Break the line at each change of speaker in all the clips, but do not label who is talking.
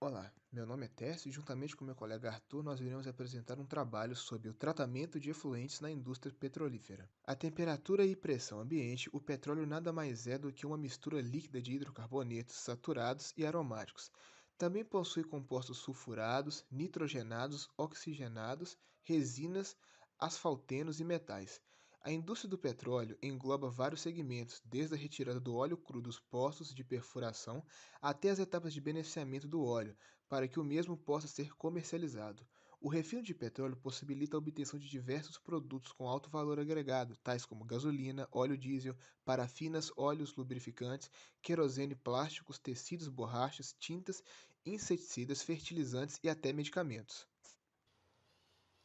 Olá, meu nome é Tércio e juntamente com meu colega Arthur nós iremos apresentar um trabalho sobre o tratamento de efluentes na indústria petrolífera. A temperatura e pressão ambiente, o petróleo nada mais é do que uma mistura líquida de hidrocarbonetos saturados e aromáticos. Também possui compostos sulfurados, nitrogenados, oxigenados, resinas, asfaltenos e metais. A indústria do petróleo engloba vários segmentos, desde a retirada do óleo cru dos poços de perfuração até as etapas de beneficiamento do óleo, para que o mesmo possa ser comercializado. O refino de petróleo possibilita a obtenção de diversos produtos com alto valor agregado, tais como gasolina, óleo diesel, parafinas, óleos lubrificantes, querosene, plásticos, tecidos, borrachas, tintas, inseticidas, fertilizantes e até medicamentos.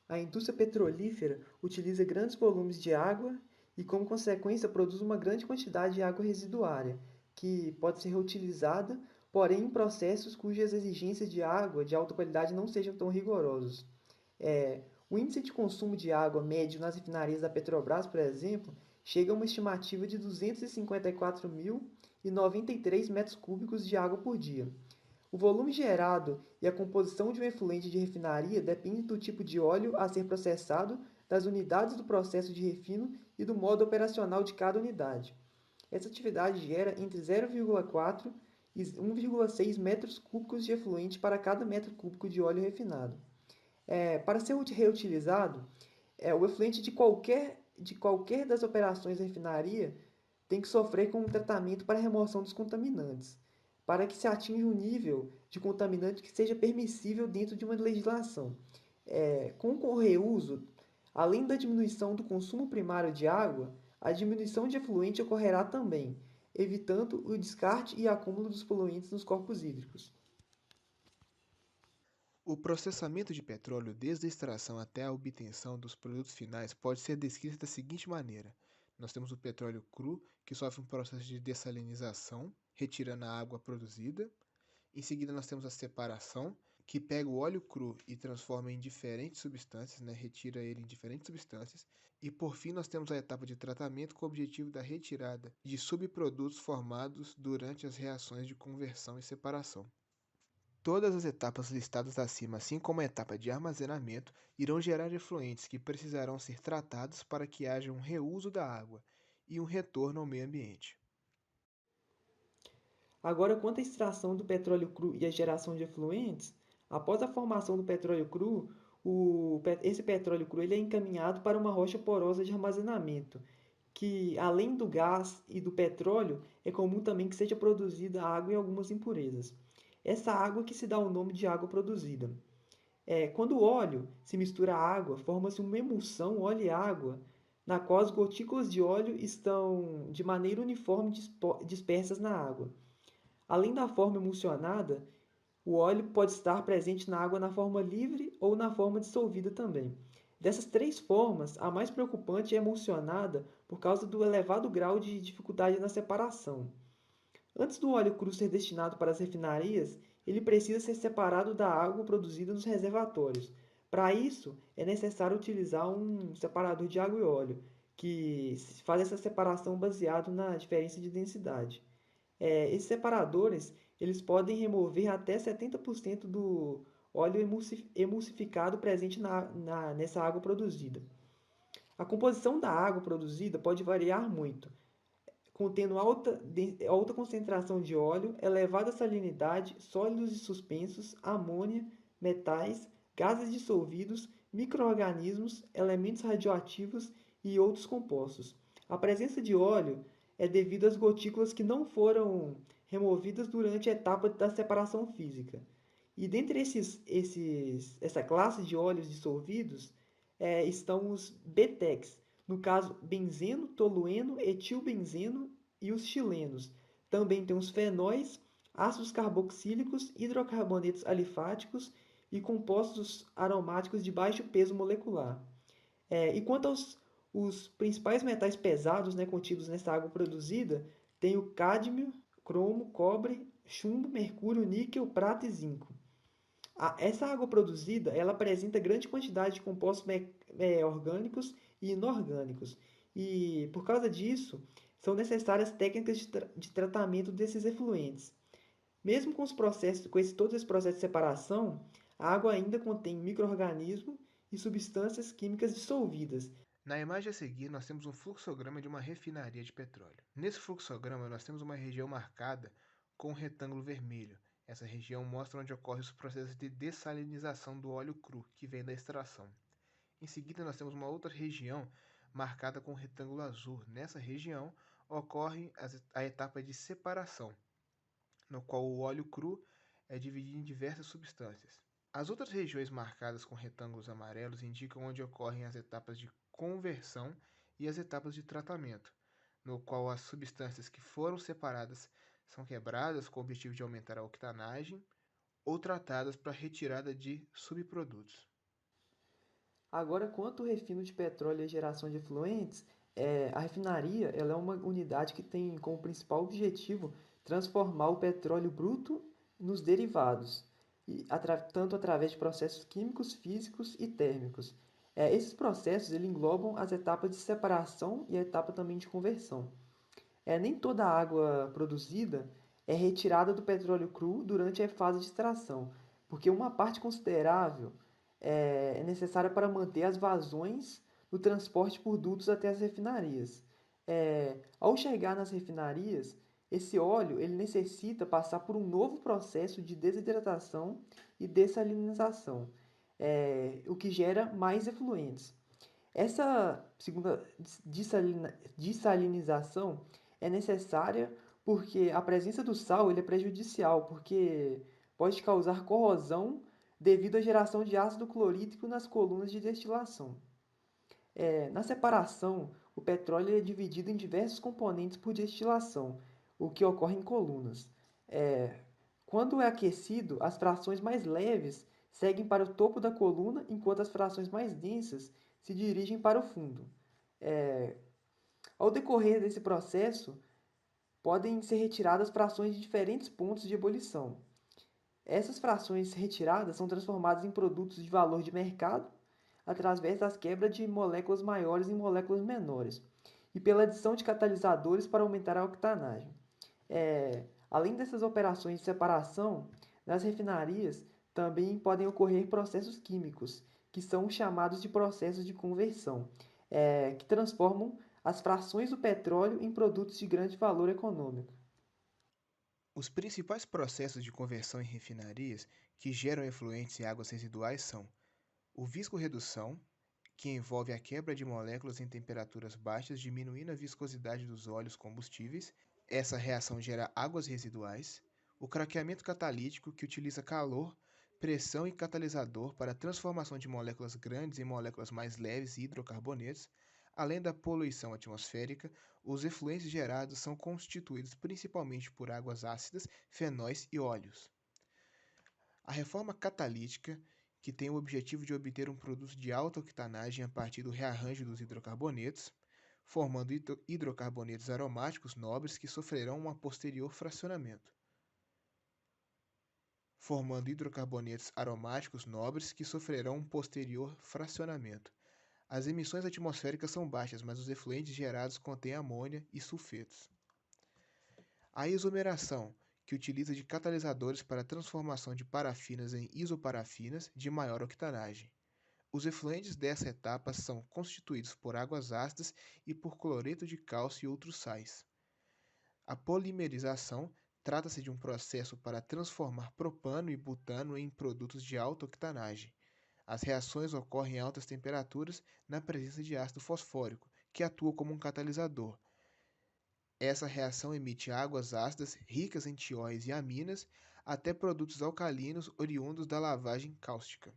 A indústria petrolífera utiliza grandes volumes de água e, como consequência, produz uma grande quantidade de água residuária, que pode ser reutilizada, porém em processos cujas exigências de água de alta qualidade não sejam tão rigorosos. O índice de consumo de água médio nas refinarias da Petrobras, por exemplo, chega a uma estimativa de 254.093 metros cúbicos de água por dia. O volume gerado e a composição de um efluente de refinaria depende do tipo de óleo a ser processado, das unidades do processo de refino e do modo operacional de cada unidade. Essa atividade gera entre 0,4 e 1,6 metros cúbicos de efluente para cada metro cúbico de óleo refinado. Para ser reutilizado, o efluente de qualquer das operações da refinaria tem que sofrer com um tratamento para remoção dos contaminantes, para que se atinja um nível de contaminante que seja permissível dentro de uma legislação. Com o reuso, além da diminuição do consumo primário de água, a diminuição de efluente ocorrerá também, evitando o descarte e acúmulo dos poluentes nos corpos hídricos.
O processamento de petróleo, desde a extração até a obtenção dos produtos finais, pode ser descrito da seguinte maneira: nós temos o petróleo cru, que sofre um processo de dessalinização, retirando a água produzida. Em seguida, nós temos a separação, que pega o óleo cru e transforma em diferentes substâncias, né? Retira ele em diferentes substâncias. E por fim, nós temos a etapa de tratamento com o objetivo da retirada de subprodutos formados durante as reações de conversão e separação. Todas as etapas listadas acima, assim como a etapa de armazenamento, irão gerar efluentes que precisarão ser tratados para que haja um reuso da água e um retorno ao meio ambiente.
Agora, quanto à extração do petróleo cru e a geração de efluentes, após a formação do petróleo cru, esse petróleo cru ele é encaminhado para uma rocha porosa de armazenamento, que além do gás e do petróleo, é comum também que seja produzida água e algumas impurezas. Essa água que se dá o nome de água produzida. Quando o óleo se mistura à água, forma-se uma emulsão óleo e água, na qual as gotículas de óleo estão de maneira uniforme dispersas na água. Além da forma emulsionada, o óleo pode estar presente na água na forma livre ou na forma dissolvida também. Dessas três formas, a mais preocupante é a emulsionada por causa do elevado grau de dificuldade na separação. Antes do óleo cru ser destinado para as refinarias, ele precisa ser separado da água produzida nos reservatórios. Para isso, é necessário utilizar um separador de água e óleo, que faz essa separação baseado na diferença de densidade. Esses separadores eles podem remover até 70% do óleo emulsificado presente nessa água produzida. A composição da água produzida pode variar muito, contendo alta concentração de óleo, elevada salinidade, sólidos e suspensos, amônia, metais, gases dissolvidos, micro-organismos, elementos radioativos e outros compostos. A presença de óleo é devido às gotículas que não foram removidas durante a etapa da separação física. E dentre essa classe de óleos dissolvidos estão os BTECs, no caso, benzeno, tolueno, etilbenzeno e os chilenos. Também tem os fenóis, ácidos carboxílicos, hidrocarbonetos alifáticos e compostos aromáticos de baixo peso molecular. E quanto aos os principais metais pesados, né, contidos nessa água produzida, tem o cádmio, cromo, cobre, chumbo, mercúrio, níquel, prata e zinco. Essa água produzida ela apresenta grande quantidade de compostos orgânicos e inorgânicos. E, por causa disso, são necessárias técnicas de tratamento desses efluentes. Mesmo com os processos, todos esses processos de separação, a água ainda contém micro-organismos e substâncias químicas dissolvidas.
Na imagem a seguir, nós temos um fluxograma de uma refinaria de petróleo. Nesse fluxograma, nós temos uma região marcada com um retângulo vermelho. Essa região mostra onde ocorrem os processos de dessalinização do óleo cru, que vem da extração. Em seguida, nós temos uma outra região marcada com um retângulo azul. Nessa região, ocorre a etapa de separação, no qual o óleo cru é dividido em diversas substâncias. As outras regiões marcadas com retângulos amarelos indicam onde ocorrem as etapas de conversão e as etapas de tratamento, no qual as substâncias que foram separadas são quebradas com o objetivo de aumentar a octanagem ou tratadas para retirada de subprodutos.
Agora, quanto ao refino de petróleo e a geração de efluentes, a refinaria ela é uma unidade que tem como principal objetivo transformar o petróleo bruto nos derivados, tanto através de processos químicos, físicos e térmicos. Esses processos eles englobam as etapas de separação e a etapa também de conversão. Nem toda a água produzida é retirada do petróleo cru durante a fase de extração, porque uma parte considerável é necessária para manter as vazões no transporte por dutos até as refinarias. Ao chegar nas refinarias, esse óleo ele necessita passar por um novo processo de desidratação e dessalinização, o que gera mais efluentes. Essa segunda dessalinização é necessária porque a presença do sal ele é prejudicial, porque pode causar corrosão devido à geração de ácido clorídrico nas colunas de destilação. Na separação, o petróleo é dividido em diversos componentes por destilação, o que ocorre em colunas. É, Quando é aquecido, as frações mais leves seguem para o topo da coluna, enquanto as frações mais densas se dirigem para o fundo. É, Ao decorrer desse processo, podem ser retiradas frações de diferentes pontos de ebulição. Essas frações retiradas são transformadas em produtos de valor de mercado através das quebras de moléculas maiores em moléculas menores e pela adição de catalisadores para aumentar a octanagem. Além dessas operações de separação, nas refinarias também podem ocorrer processos químicos, que são chamados de processos de conversão, que transformam as frações do petróleo em produtos de grande valor econômico.
Os principais processos de conversão em refinarias que geram efluentes e águas residuais são o viscorredução, que envolve a quebra de moléculas em temperaturas baixas, diminuindo a viscosidade dos óleos combustíveis. Essa reação gera águas residuais. O craqueamento catalítico, que utiliza calor, pressão e catalisador para a transformação de moléculas grandes em moléculas mais leves e hidrocarbonetos. Além da poluição atmosférica, os efluentes gerados são constituídos principalmente por águas ácidas, fenóis e óleos. A reforma catalítica, que tem o objetivo de obter um produto de alta octanagem a partir do rearranjo dos hidrocarbonetos, formando hidrocarbonetos aromáticos nobres que sofrerão um posterior fracionamento. As emissões atmosféricas são baixas, mas os efluentes gerados contêm amônia e sulfetos. A isomeração, que utiliza de catalisadores para a transformação de parafinas em isoparafinas de maior octanagem. Os efluentes dessa etapa são constituídos por águas ácidas e por cloreto de cálcio e outros sais. A polimerização trata-se de um processo para transformar propano e butano em produtos de alta octanagem. As reações ocorrem em altas temperaturas na presença de ácido fosfórico, que atua como um catalisador. Essa reação emite águas ácidas ricas em tióis e aminas, até produtos alcalinos oriundos da lavagem cáustica.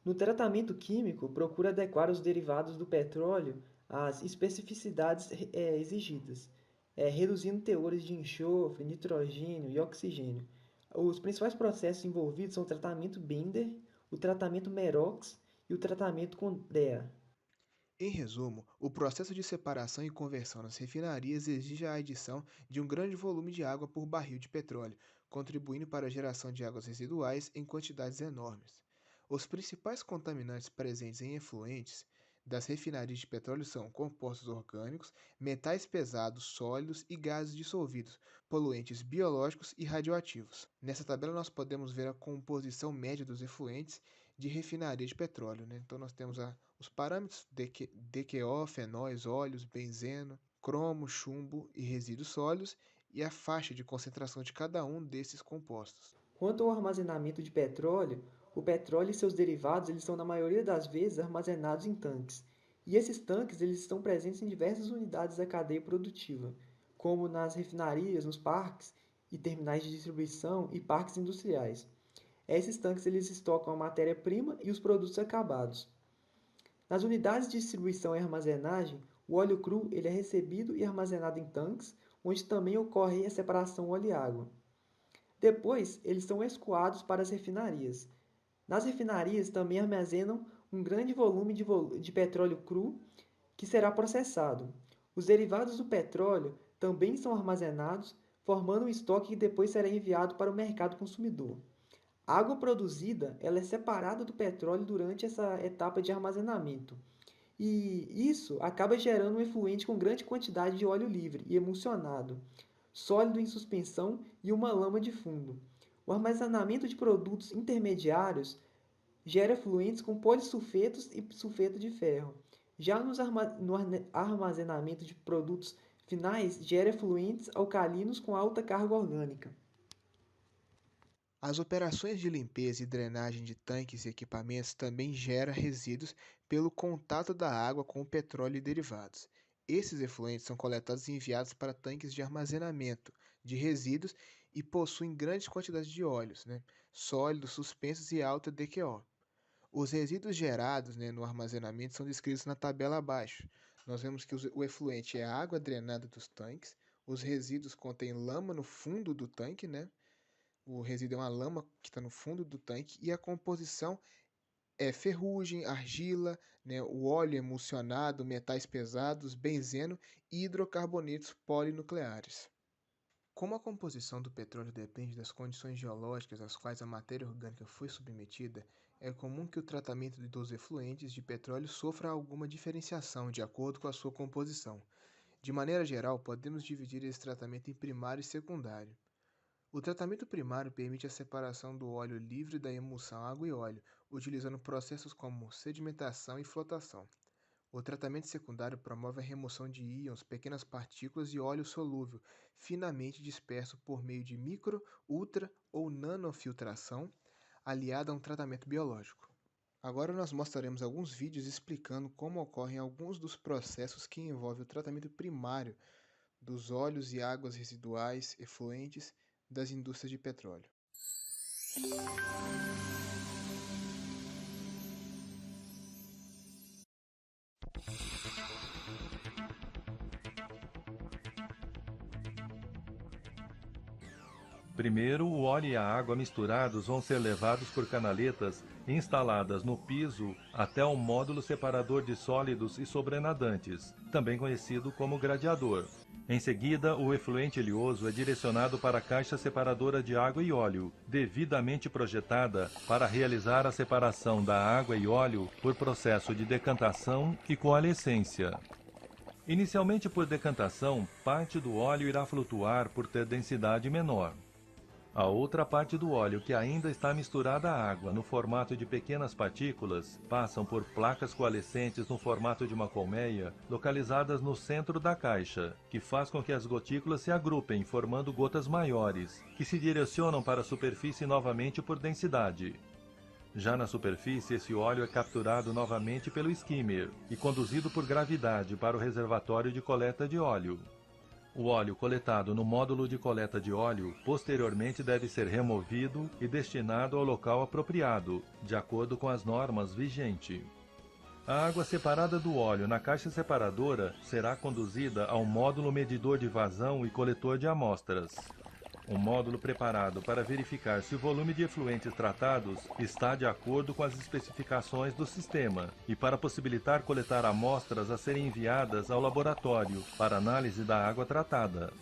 No tratamento químico, procura adequar os derivados do petróleo às especificidades exigidas, reduzindo teores de enxofre, nitrogênio e oxigênio. Os principais processos envolvidos são o tratamento Bender, o tratamento Merox e o tratamento com DEA.
Em resumo, o processo de separação e conversão nas refinarias exige a adição de um grande volume de água por barril de petróleo, contribuindo para a geração de águas residuais em quantidades enormes. Os principais contaminantes presentes em efluentes das refinarias de petróleo são compostos orgânicos, metais pesados, sólidos e gases dissolvidos, poluentes biológicos e radioativos. Nessa tabela nós podemos ver a composição média dos efluentes de refinaria de petróleo, né? Então nós temos os parâmetros DQO, fenóis, óleos, benzeno, cromo, chumbo e resíduos sólidos e a faixa de concentração de cada um desses compostos.
Quanto ao armazenamento de petróleo, o petróleo e seus derivados eles são, na maioria das vezes, armazenados em tanques. E esses tanques eles estão presentes em diversas unidades da cadeia produtiva, como nas refinarias, nos parques e terminais de distribuição e parques industriais. Esses tanques eles estocam a matéria-prima e os produtos acabados. Nas unidades de distribuição e armazenagem, o óleo cru ele é recebido e armazenado em tanques, onde também ocorre a separação óleo e água. Depois, eles são escoados para as refinarias. Nas refinarias também armazenam um grande volume de petróleo cru que será processado. Os derivados do petróleo também são armazenados, formando um estoque que depois será enviado para o mercado consumidor. A água produzida ela é separada do petróleo durante essa etapa de armazenamento. E isso acaba gerando um efluente com grande quantidade de óleo livre e emulsionado, sólido em suspensão e uma lama de fundo. O armazenamento de produtos intermediários gera efluentes com polissulfetos e sulfeto de ferro. Já no armazenamento de produtos finais, gera efluentes alcalinos com alta carga orgânica.
As operações de limpeza e drenagem de tanques e equipamentos também geram resíduos pelo contato da água com o petróleo e derivados. Esses efluentes são coletados e enviados para tanques de armazenamento de resíduos e possuem grandes quantidades de óleos, né, sólidos, suspensos e alta DQO. Os resíduos gerados, né, no armazenamento são descritos na tabela abaixo. Nós vemos que o efluente é a água drenada dos tanques, os resíduos contêm lama no fundo do tanque, né? O resíduo é uma lama que está no fundo do tanque e a composição é ferrugem, argila, né, o óleo emulsionado, metais pesados, benzeno e hidrocarbonetos polinucleares. Como a composição do petróleo depende das condições geológicas às quais a matéria orgânica foi submetida, é comum que o tratamento dos efluentes de petróleo sofra alguma diferenciação de acordo com a sua composição. De maneira geral, podemos dividir esse tratamento em primário e secundário. O tratamento primário permite a separação do óleo livre da emulsão água e óleo, utilizando processos como sedimentação e flotação. O tratamento secundário promove a remoção de íons, pequenas partículas e óleo solúvel, finamente disperso por meio de micro, ultra ou nanofiltração, aliada a um tratamento biológico. Agora nós mostraremos alguns vídeos explicando como ocorrem alguns dos processos que envolvem o tratamento primário dos óleos e águas residuais, efluentes, das indústrias de petróleo.
Primeiro, o óleo e a água misturados vão ser levados por canaletas instaladas no piso até o módulo separador de sólidos e sobrenadantes, também conhecido como gradeador. Em seguida, o efluente oleoso é direcionado para a caixa separadora de água e óleo, devidamente projetada para realizar a separação da água e óleo por processo de decantação e coalescência. Inicialmente por decantação, parte do óleo irá flutuar por ter densidade menor. A outra parte do óleo, que ainda está misturada à água no formato de pequenas partículas, passam por placas coalescentes no formato de uma colmeia, localizadas no centro da caixa, que faz com que as gotículas se agrupem, formando gotas maiores, que se direcionam para a superfície novamente por densidade. Já na superfície, esse óleo é capturado novamente pelo skimmer e conduzido por gravidade para o reservatório de coleta de óleo. O óleo coletado no módulo de coleta de óleo posteriormente deve ser removido e destinado ao local apropriado, de acordo com as normas vigentes. A água separada do óleo na caixa separadora será conduzida ao módulo medidor de vazão e coletor de amostras. Um módulo preparado para verificar se o volume de efluentes tratados está de acordo com as especificações do sistema e para possibilitar coletar amostras a serem enviadas ao laboratório para análise da água tratada.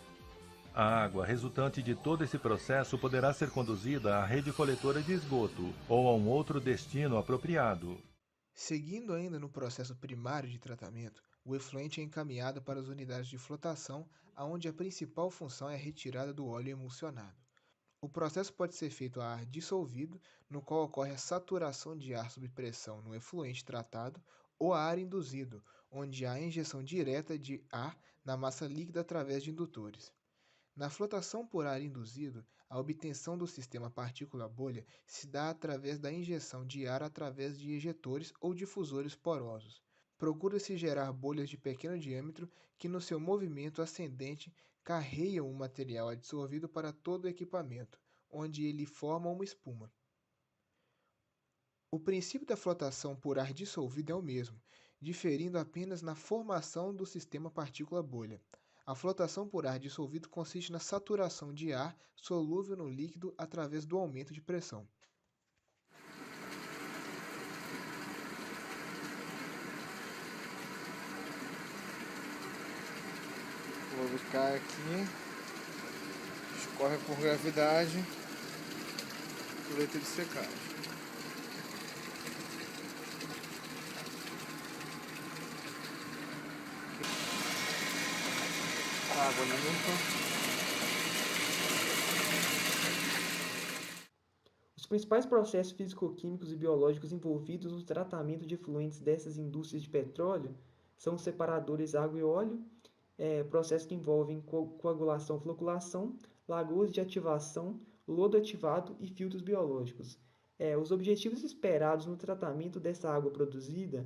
A água resultante de todo esse processo poderá ser conduzida à rede coletora de esgoto ou a um outro destino apropriado.
Seguindo ainda no processo primário de tratamento, o efluente é encaminhado para as unidades de flotação, onde a principal função é a retirada do óleo emulsionado. O processo pode ser feito a ar dissolvido, no qual ocorre a saturação de ar sob pressão no efluente tratado, ou a ar induzido, onde há a injeção direta de ar na massa líquida através de indutores. Na flotação por ar induzido, a obtenção do sistema partícula-bolha se dá através da injeção de ar através de ejetores ou difusores porosos. Procura-se gerar bolhas de pequeno diâmetro que, no seu movimento ascendente, carreiam o material adsorvido para todo o equipamento, onde ele forma uma espuma. O princípio da flotação por ar dissolvido é o mesmo, diferindo apenas na formação do sistema partícula-bolha. A flotação por ar dissolvido consiste na saturação de ar solúvel no líquido através do aumento de pressão.
Vou buscar aqui, escorre por gravidade, coleta de secagem. Água limpa.
Os principais processos físico-químicos e biológicos envolvidos no tratamento de efluentes dessas indústrias de petróleo são os separadores água e óleo, processos que envolvem coagulação, floculação, lagoas de ativação, lodo ativado e filtros biológicos. Os objetivos esperados no tratamento dessa água produzida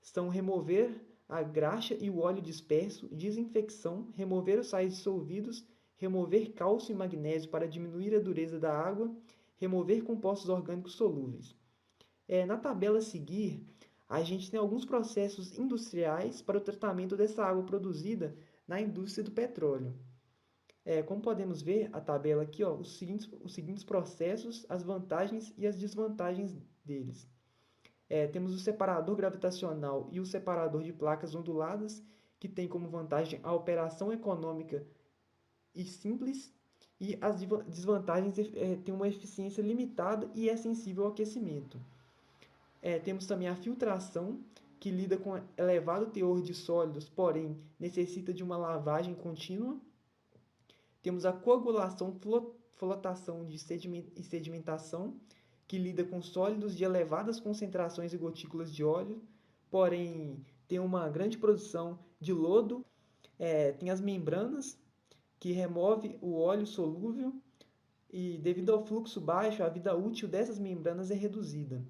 são remover a graxa e o óleo disperso, desinfecção, remover os sais dissolvidos, remover cálcio e magnésio para diminuir a dureza da água, remover compostos orgânicos solúveis. Na tabela a seguir, a gente tem alguns processos industriais para o tratamento dessa água produzida na indústria do petróleo. Como podemos ver, a tabela aqui, os seguintes processos, as vantagens e as desvantagens deles. Temos o separador gravitacional e o separador de placas onduladas, que tem como vantagem a operação econômica e simples, e as desvantagens têm uma eficiência limitada e é sensível ao aquecimento. Temos também a filtração, que lida com elevado teor de sólidos, porém necessita de uma lavagem contínua. Temos a coagulação, flotação e sedimentação, que lida com sólidos de elevadas concentrações e gotículas de óleo, porém tem uma grande produção de lodo. Tem as membranas, que remove o óleo solúvel, e devido ao fluxo baixo, a vida útil dessas membranas é reduzida.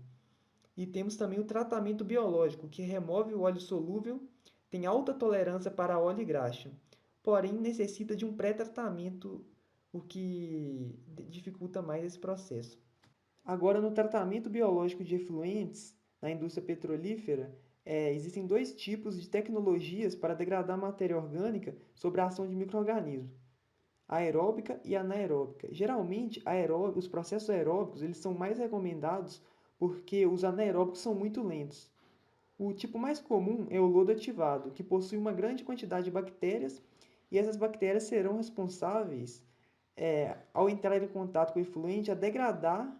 E temos também o tratamento biológico, que remove o óleo solúvel, tem alta tolerância para óleo e graxa, porém necessita de um pré-tratamento, o que dificulta mais esse processo. Agora, no tratamento biológico de efluentes na indústria petrolífera, existem dois tipos de tecnologias para degradar matéria orgânica sob a ação de micro-organismos: a aeróbica e a anaeróbica. Geralmente, os processos aeróbicos eles são mais recomendados porque os anaeróbicos são muito lentos. O tipo mais comum é o lodo ativado, que possui uma grande quantidade de bactérias, e essas bactérias serão responsáveis, ao entrar em contato com o efluente, a degradar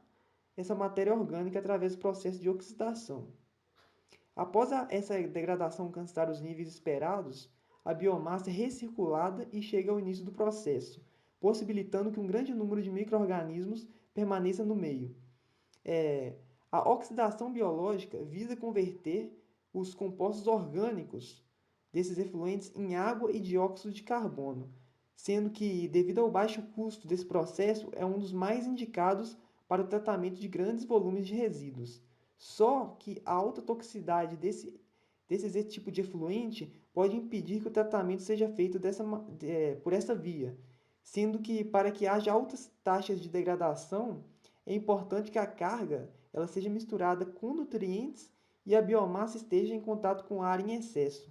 essa matéria orgânica através do processo de oxidação. Após essa degradação alcançar os níveis esperados, a biomassa é recirculada e chega ao início do processo, possibilitando que um grande número de micro-organismos permaneça no meio. A oxidação biológica visa converter os compostos orgânicos desses efluentes em água e dióxido de carbono, sendo que, devido ao baixo custo desse processo, é um dos mais indicados para o tratamento de grandes volumes de resíduos. Só que a alta toxicidade desse tipo de efluente pode impedir que o tratamento seja feito por essa via, sendo que, para que haja altas taxas de degradação, é importante que a carga ela seja misturada com nutrientes e a biomassa esteja em contato com ar em excesso.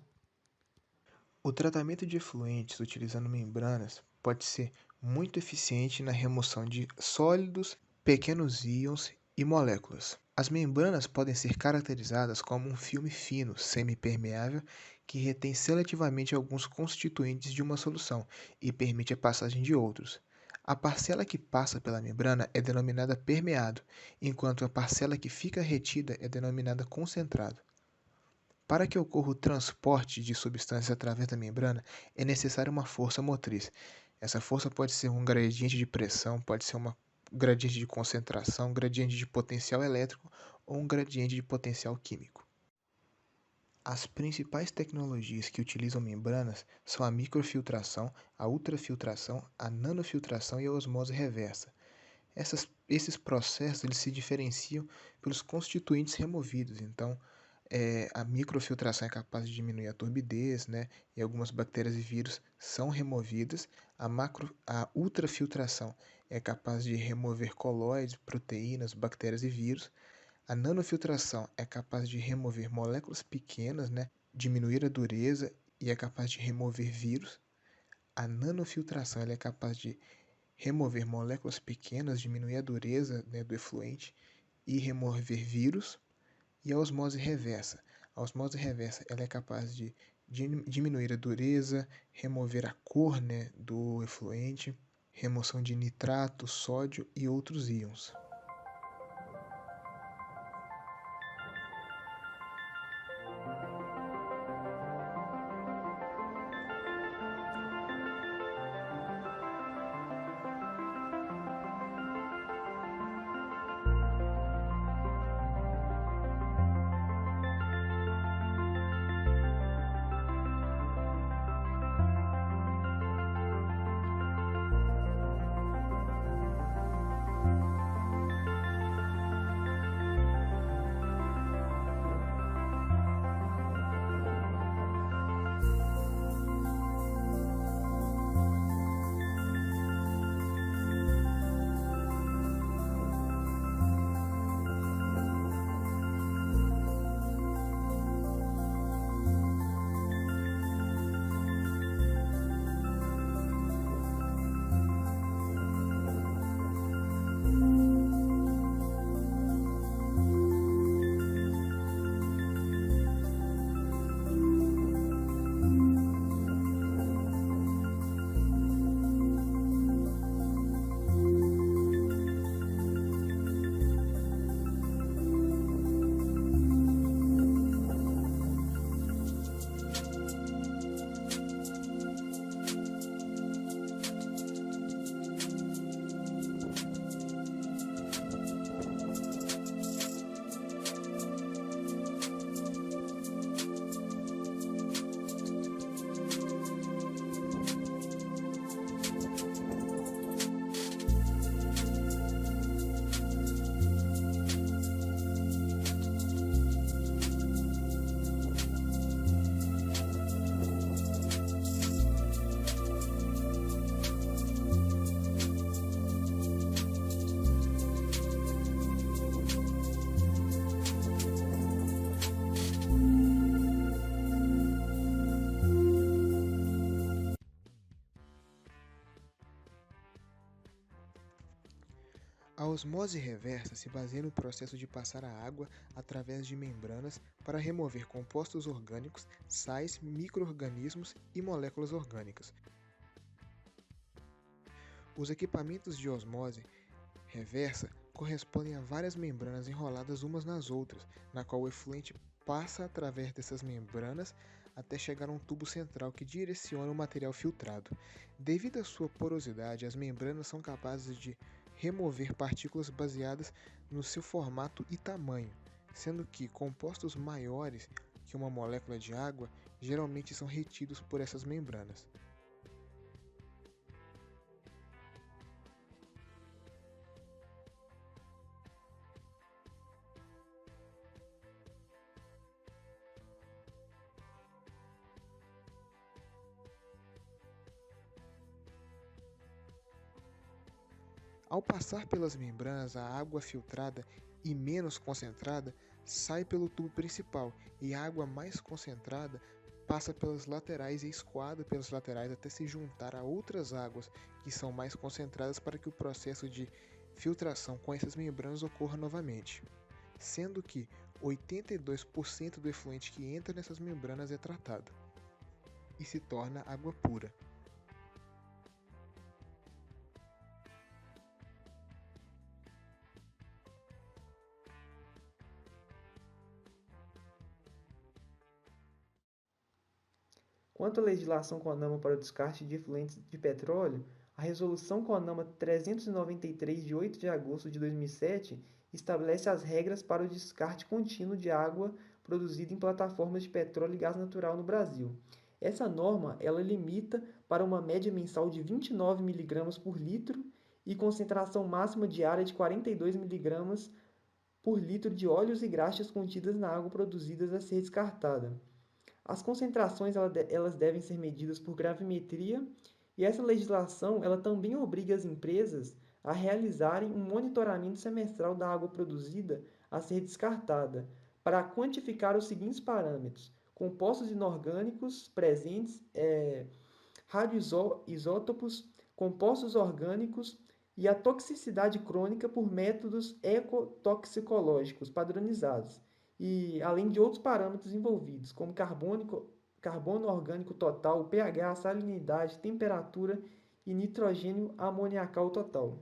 O tratamento de efluentes utilizando membranas pode ser muito eficiente na remoção de sólidos, pequenos íons e moléculas. As membranas podem ser caracterizadas como um filme fino, semipermeável, que retém seletivamente alguns constituintes de uma solução e permite a passagem de outros. A parcela que passa pela membrana é denominada permeado, enquanto a parcela que fica retida é denominada concentrado. Para que ocorra o transporte de substâncias através da membrana, é necessária uma força motriz. Essa força pode ser um gradiente de pressão, pode ser um gradiente de concentração, um gradiente de potencial elétrico ou um gradiente de potencial químico. As principais tecnologias que utilizam membranas são a microfiltração, a ultrafiltração, a nanofiltração e a osmose reversa. Esses processos eles se diferenciam pelos constituintes removidos. Então, a microfiltração é capaz de diminuir a turbidez, né? E algumas bactérias e vírus são removidas. A ultrafiltração é capaz de remover colóides, proteínas, bactérias e vírus. A nanofiltração é capaz de remover moléculas pequenas, né? Diminuir a dureza e é capaz de remover vírus. A nanofiltração ela é capaz de remover moléculas pequenas, diminuir a dureza, né, do efluente e remover vírus. E a osmose reversa. A osmose reversa ela é capaz de diminuir a dureza, remover a cor, né, do efluente, remoção de nitrato, sódio e outros íons. A osmose reversa se baseia no processo de passar a água através de membranas para remover compostos orgânicos, sais, micro-organismos e moléculas orgânicas. Os equipamentos de osmose reversa correspondem a várias membranas enroladas umas nas outras, na qual o efluente passa através dessas membranas até chegar a um tubo central que direciona o material filtrado. Devido à sua porosidade, as membranas são capazes de remover partículas baseadas no seu formato e tamanho, sendo que compostos maiores que uma molécula de água geralmente são retidos por essas membranas. Ao passar pelas membranas, a água filtrada e menos concentrada sai pelo tubo principal e a água mais concentrada passa pelas laterais e escoada pelas laterais até se juntar a outras águas que são mais concentradas para que o processo de filtração com essas membranas ocorra novamente, sendo que 82% do efluente que entra nessas membranas é tratado e se torna água pura.
Quanto à legislação CONAMA para o descarte de efluentes de petróleo, a Resolução CONAMA 393, de 8 de agosto de 2007, estabelece as regras para o descarte contínuo de água produzida em plataformas de petróleo e gás natural no Brasil. Essa norma, ela limita para uma média mensal de 29 mg por litro e concentração máxima diária de 42 mg por litro de óleos e graxas contidas na água produzidas a ser descartada. As concentrações elas devem ser medidas por gravimetria e essa legislação ela também obriga as empresas a realizarem um monitoramento semestral da água produzida a ser descartada para quantificar os seguintes parâmetros: compostos inorgânicos presentes, radioisótopos, compostos orgânicos e a toxicidade crônica por métodos ecotoxicológicos padronizados, e além de outros parâmetros envolvidos, como carbono orgânico total, pH, salinidade, temperatura e nitrogênio amoniacal total.